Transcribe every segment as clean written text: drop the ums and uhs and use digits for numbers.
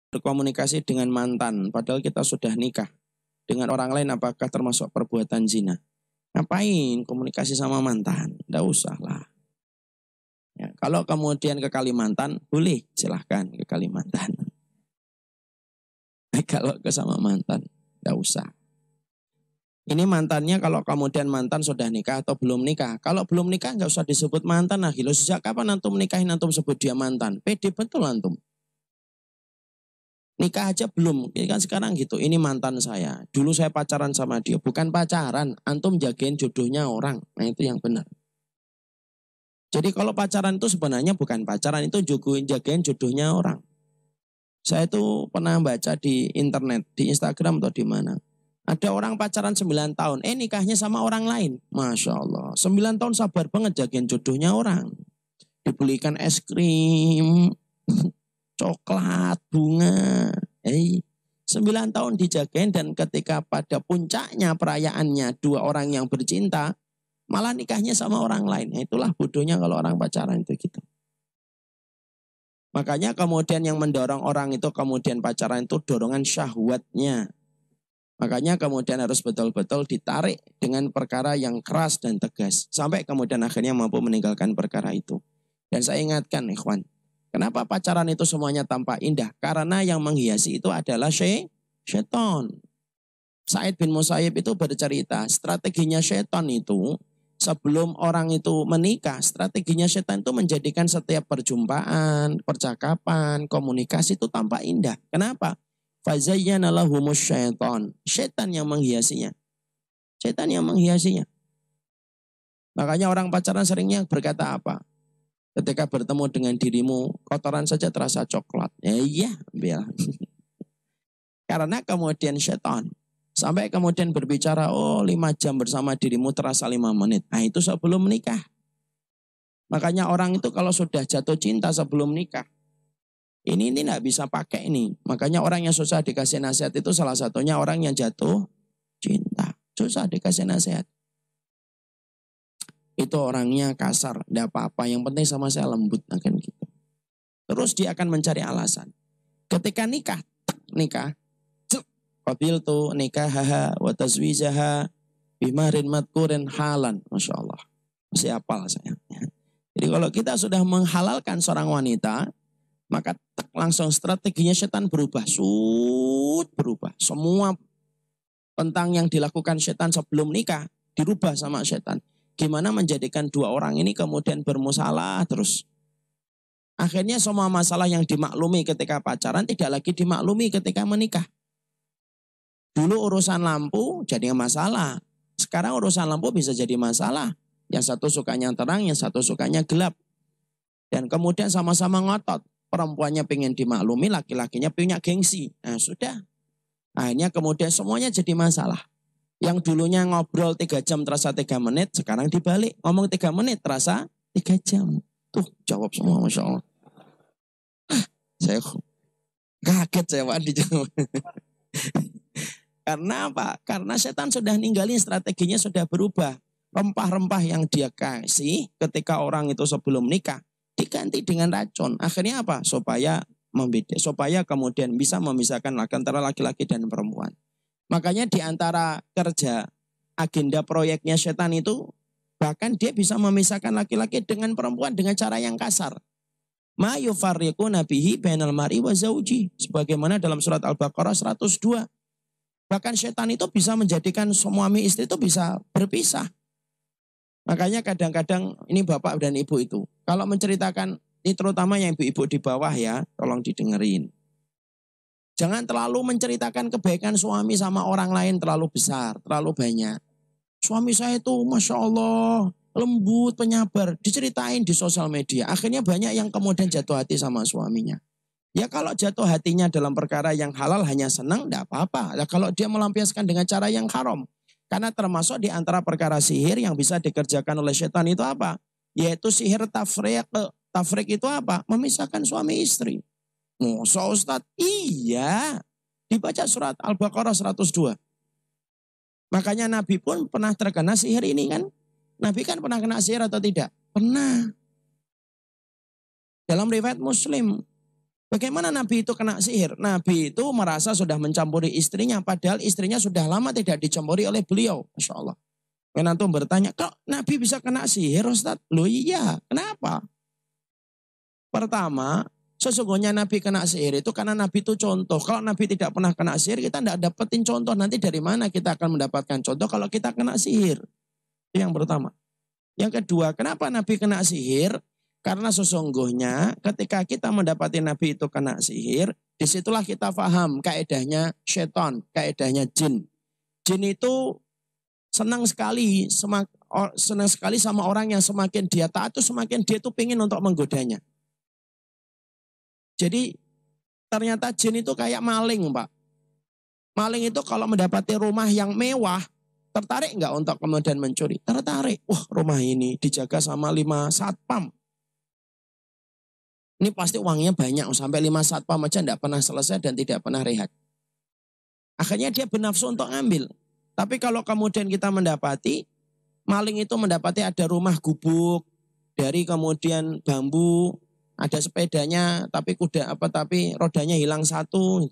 berkomunikasi dengan mantan, padahal kita sudah nikah dengan orang lain, apakah termasuk perbuatan zina? Ngapain komunikasi sama mantan? Tidak usah lah. Ya, kalau kemudian ke Kalimantan, boleh silahkan ke Kalimantan. Kalau ke sama mantan, tidak usah. Ini mantannya kalau kemudian mantan sudah nikah atau belum nikah. Kalau belum nikah nggak usah disebut mantan. Nah, gila, sejak kapan antum nikahin antum sebut dia mantan? Pede betul antum. Nikah aja belum, ini kan sekarang gitu, ini mantan saya. Dulu saya pacaran sama dia, bukan pacaran, antum jagain jodohnya orang. Nah itu yang benar. Jadi kalau pacaran itu sebenarnya bukan pacaran, itu jagain jodohnya orang. Saya itu pernah baca di internet, di Instagram atau di mana. Ada orang pacaran 9 tahun, nikahnya sama orang lain. Masya Allah, 9 tahun sabar banget jagain jodohnya orang. Dibelikan es krim, coklat, bunga. 9 tahun dijagain, dan ketika pada puncaknya perayaannya dua orang yang bercinta, malah nikahnya sama orang lain. Itulah bodohnya kalau orang pacaran itu gitu. Makanya kemudian yang mendorong orang itu kemudian pacaran itu dorongan syahwatnya. Makanya kemudian harus betul-betul ditarik dengan perkara yang keras dan tegas. Sampai kemudian akhirnya mampu meninggalkan perkara itu. Dan saya ingatkan ikhwan, kenapa pacaran itu semuanya tampak indah? Karena yang menghiasi itu adalah syaitan. Sa'id bin Musayyib itu bercerita, strateginya syaitan itu, sebelum orang itu menikah, strateginya syaitan itu menjadikan setiap perjumpaan, percakapan, komunikasi itu tampak indah. Kenapa? Fazayyana lahumus syaitan. Syaitan yang menghiasinya. Syaitan yang menghiasinya. Makanya orang pacaran seringnya berkata apa? Ketika bertemu dengan dirimu, kotoran saja terasa coklat. Iya, biar. Karena kemudian syaitan. Sampai kemudian berbicara, 5 jam bersama dirimu terasa 5 menit. Nah itu sebelum menikah. Makanya orang itu kalau sudah jatuh cinta sebelum nikah, ini tidak bisa pakai ini. Makanya orang yang susah dikasih nasihat itu salah satunya orang yang jatuh cinta. Susah dikasih nasihat. Itu orangnya kasar, tidak apa-apa. Yang penting sama saya lembut, akan gitu. Terus dia akan mencari alasan. Ketika nikah, qabiltu nikahaha wa tazwijaha bimarin madkurin halan. Masya Allah. Masih hafal saya. Jadi kalau kita sudah menghalalkan seorang wanita, maka langsung strateginya setan berubah. Berubah. Semua tentang yang dilakukan setan sebelum nikah dirubah sama setan. Gimana menjadikan dua orang ini kemudian bermusalah terus. Akhirnya semua masalah yang dimaklumi ketika pacaran tidak lagi dimaklumi ketika menikah. Dulu urusan lampu jadi masalah. Sekarang urusan lampu bisa jadi masalah. Yang satu sukanya terang, yang satu sukanya gelap. Dan kemudian sama-sama ngotot. Perempuannya pengen dimaklumi, laki-lakinya punya gengsi. Nah sudah. Akhirnya kemudian semuanya jadi masalah. Yang dulunya ngobrol 3 jam terasa 3 menit, sekarang dibalik. Ngomong 3 menit terasa 3 jam. Tuh jawab semua, Masya Allah. Saya kaget saya Pak dijawab. Karena apa? Karena setan sudah ninggalin, strateginya sudah berubah. Rempah-rempah yang dia kasih ketika orang itu sebelum nikah diganti dengan racun. Akhirnya apa? Supaya kemudian bisa memisahkan antara laki-laki dan perempuan. Makanya di antara kerja agenda proyeknya setan itu, bahkan dia bisa memisahkan laki-laki dengan perempuan dengan cara yang kasar. Ma yufarriquna bihi bainal mar'i wa zauji. Sebagaimana dalam surat Al-Baqarah 102. Bahkan setan itu bisa menjadikan suami istri itu bisa berpisah. Makanya kadang-kadang ini bapak dan ibu itu, kalau menceritakan, ini terutama yang ibu-ibu di bawah ya, tolong didengerin. Jangan terlalu menceritakan kebaikan suami sama orang lain terlalu besar, terlalu banyak. Suami saya itu Masya Allah, lembut, penyabar. Diceritain di sosial media. Akhirnya banyak yang kemudian jatuh hati sama suaminya. Ya kalau jatuh hatinya dalam perkara yang halal hanya senang, tidak apa-apa. Ya, kalau dia melampiaskan dengan cara yang haram. Karena termasuk di antara perkara sihir yang bisa dikerjakan oleh setan itu apa? Yaitu sihir tafriq. Tafriq itu apa? Memisahkan suami istri. Masa Ustaz? Iya. Dibaca surat Al-Baqarah 102. Makanya Nabi pun pernah terkena sihir ini kan. Nabi kan pernah kena sihir atau tidak? Pernah. Dalam riwayat Muslim. Bagaimana Nabi itu kena sihir? Nabi itu merasa sudah mencampuri istrinya, padahal istrinya sudah lama tidak dicampuri oleh beliau. Masya Allah. Kan antum bertanya, kok Nabi bisa kena sihir Ustaz? Loh iya, kenapa? Pertama, sesungguhnya Nabi kena sihir itu karena Nabi itu contoh. Kalau Nabi tidak pernah kena sihir, kita tidak dapetin contoh. Nanti dari mana kita akan mendapatkan contoh kalau kita kena sihir? Itu yang pertama. Yang kedua, kenapa Nabi kena sihir? Karena sesungguhnya ketika kita mendapati Nabi itu kena sihir, disitulah kita paham kaedahnya syaitan, kaedahnya jin. Jin itu senang sekali sama orang yang semakin dia taat itu semakin dia itu pingin untuk menggodanya. Jadi ternyata jin itu kayak maling, Pak. Maling itu kalau mendapati rumah yang mewah, tertarik nggak untuk kemudian mencuri? Tertarik. Wah, rumah ini dijaga sama 5 satpam. Ini pasti uangnya banyak, sampai 5 satpam aja tidak pernah selesai dan tidak pernah rehat. Akhirnya dia bernafsu untuk ngambil. Tapi kalau kemudian kita mendapati, maling itu mendapati ada rumah gubuk, dari kemudian bambu, ada sepedanya, tapi rodanya hilang satu.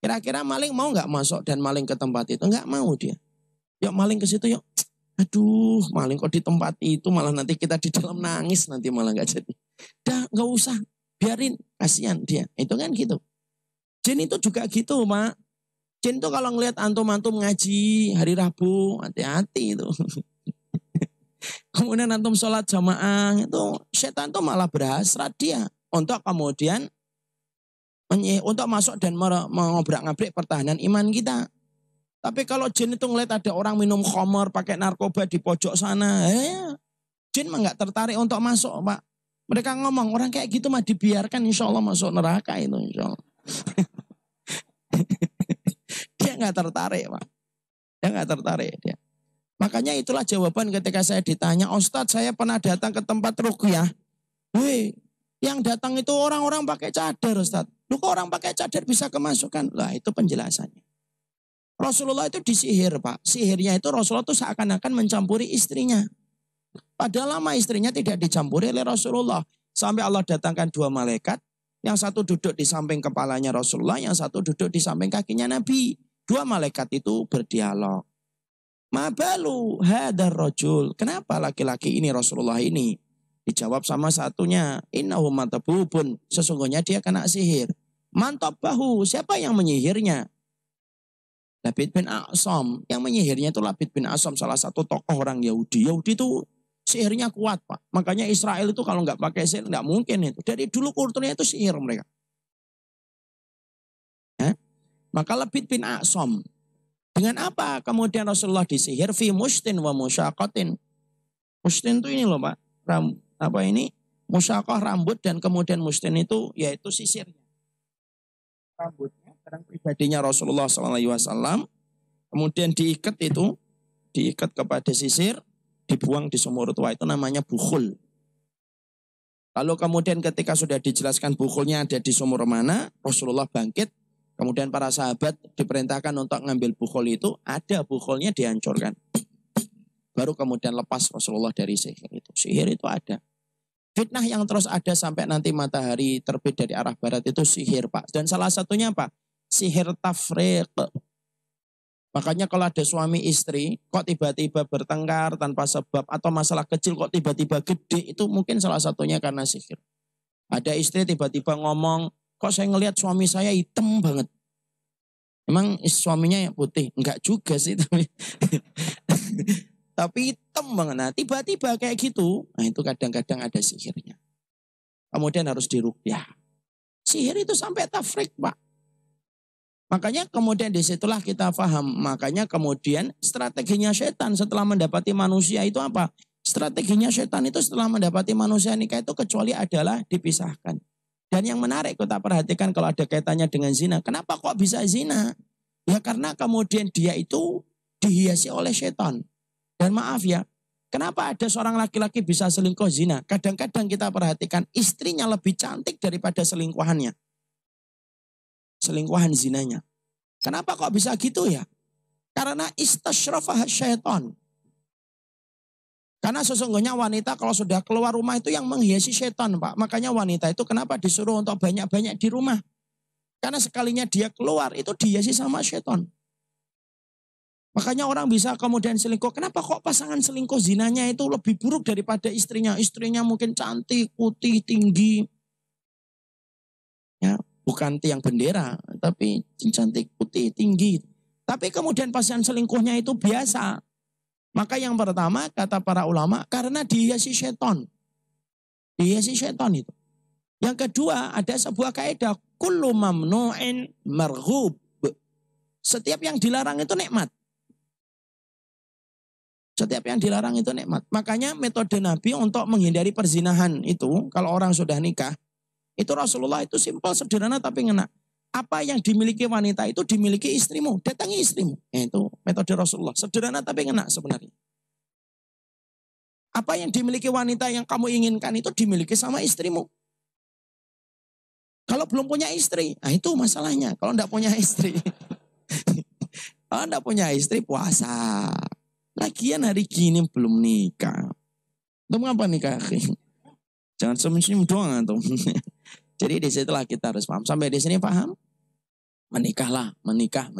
Kira-kira maling mau nggak masuk dan maling ke tempat itu? Nggak mau dia. Yuk maling ke situ yuk. Aduh, maling kok di tempat itu, malah nanti kita di dalam nangis, nanti malah nggak jadi. Dah nggak usah, biarin, kasihan dia. Itu kan gitu. Jin itu juga gitu, Pak. Jin itu kalau ngelihat antum-antum ngaji hari Rabu, hati-hati itu. Kemudian antum sholat jamaah, itu setan itu malah berhasrat dia untuk kemudian untuk masuk dan mengobrak-ngabrik pertahanan iman kita. Tapi kalau jin itu ngelihat ada orang minum khamar, pakai narkoba di pojok sana, jin mah nggak tertarik untuk masuk, Pak. Mereka ngomong, orang kayak gitu mah dibiarkan, insya Allah masuk neraka itu, insya Allah. Dia nggak tertarik, Pak. Dia nggak tertarik dia. Makanya itulah jawaban ketika saya ditanya, Ustadz saya pernah datang ke tempat ruqyah. Wih, yang datang itu orang-orang pakai cadar, Ustadz. Lu kok orang pakai cadar bisa kemasukan? Lah itu penjelasannya. Rasulullah itu disihir, Pak. Sihirnya itu Rasulullah itu seakan-akan mencampuri istrinya. Padahal lama istrinya tidak dicampuri oleh Rasulullah. Sampai Allah datangkan 2 malaikat. Yang satu duduk di samping kepalanya Rasulullah. Yang satu duduk di samping kakinya Nabi. 2 malaikat itu berdialog. Ma balu hadar rajul. Kenapa laki-laki ini Rasulullah ini? Dijawab sama satunya. Innahu matabubun. Sesungguhnya dia kena sihir. Mantap bahu. Siapa yang menyihirnya? Labid bin A'sam. Yang menyihirnya itu Labid bin A'sam. Salah satu tokoh orang Yahudi. Yahudi itu sihirnya kuat, Pak. Makanya Israel itu kalau nggak pakai sihir nggak mungkin itu. Dari dulu kulturnya itu sihir mereka. Maka Labid bin A'sam. Dengan apa kemudian Rasulullah disihir? Fi mustin wa musyaqatin. Mustin itu ini loh, Pak. Musyaqah rambut dan kemudian mustin itu yaitu sisirnya. Rambutnya barang pribadinya Rasulullah SAW. Kemudian diikat kepada sisir, dibuang di sumur tua, itu namanya bukhul. Lalu kemudian ketika sudah dijelaskan bukhulnya ada di sumur mana, Rasulullah bangkit, kemudian para sahabat diperintahkan untuk ngambil bukhul itu, ada bukhulnya dihancurkan. Baru kemudian lepas Rasulullah dari sihir itu. Sihir itu ada. Fitnah yang terus ada sampai nanti matahari terbit dari arah barat itu sihir, Pak. Dan salah satunya apa? Sihir tafriq. Makanya kalau ada suami istri, kok tiba-tiba bertengkar tanpa sebab, atau masalah kecil kok tiba-tiba gede, itu mungkin salah satunya karena sihir. Ada istri tiba-tiba ngomong, kok saya ngelihat suami saya hitam banget. Emang suaminya yang putih? Enggak juga sih. Tapi hitam banget. Nah, tiba-tiba kayak gitu, nah itu kadang-kadang ada sihirnya. Kemudian harus diruqyah. Sihir itu sampai tafrik, Pak. Makanya kemudian disitulah kita paham. Makanya kemudian strateginya setan setelah mendapati manusia itu apa? Strateginya setan itu setelah mendapati manusia nikah itu kecuali adalah dipisahkan. Dan yang menarik kita perhatikan kalau ada kaitannya dengan zina. Kenapa kok bisa zina? Ya karena kemudian dia itu dihiasi oleh setan. Dan maaf ya, kenapa ada seorang laki-laki bisa selingkuh zina? Kadang-kadang kita perhatikan istrinya lebih cantik daripada selingkuhannya. Selingkuhan zinanya. Kenapa kok bisa gitu ya? Karena istasyrafah syaitan. Karena sesungguhnya wanita kalau sudah keluar rumah itu yang menghiasi setan, Pak. Makanya wanita itu kenapa disuruh untuk banyak-banyak di rumah. Karena sekalinya dia keluar itu dihiasi sama setan. Makanya orang bisa kemudian selingkuh. Kenapa kok pasangan selingkuh zinanya itu lebih buruk daripada istrinya. Istrinya mungkin cantik, putih, tinggi. Ya, bukan tiang bendera, tapi cantik, putih, tinggi. Tapi kemudian pasangan selingkuhnya itu biasa. Maka yang pertama kata para ulama karena dihiasi setan. Dihiasi setan itu. Yang kedua ada sebuah kaidah kullu mamnu'in marghub. Setiap yang dilarang itu nikmat. Setiap yang dilarang itu nikmat. Makanya metode Nabi untuk menghindari perzinahan itu, kalau orang sudah nikah, itu Rasulullah itu simpel, sederhana tapi ngena. Apa yang dimiliki wanita itu dimiliki istrimu, datangi istrimu. Itu metode Rasulullah, sederhana tapi ngena sebenarnya. Apa yang dimiliki wanita yang kamu inginkan itu dimiliki sama istrimu. Kalau belum punya istri, nah itu masalahnya. Kalau enggak punya istri, kalau enggak punya istri puasa. Lagian hari gini belum nikah. Itu ngapa nikah? Jangan senyum doang antum. Jadi disitulah kita harus paham. Sampai di sini paham? Menikahlah, menikah.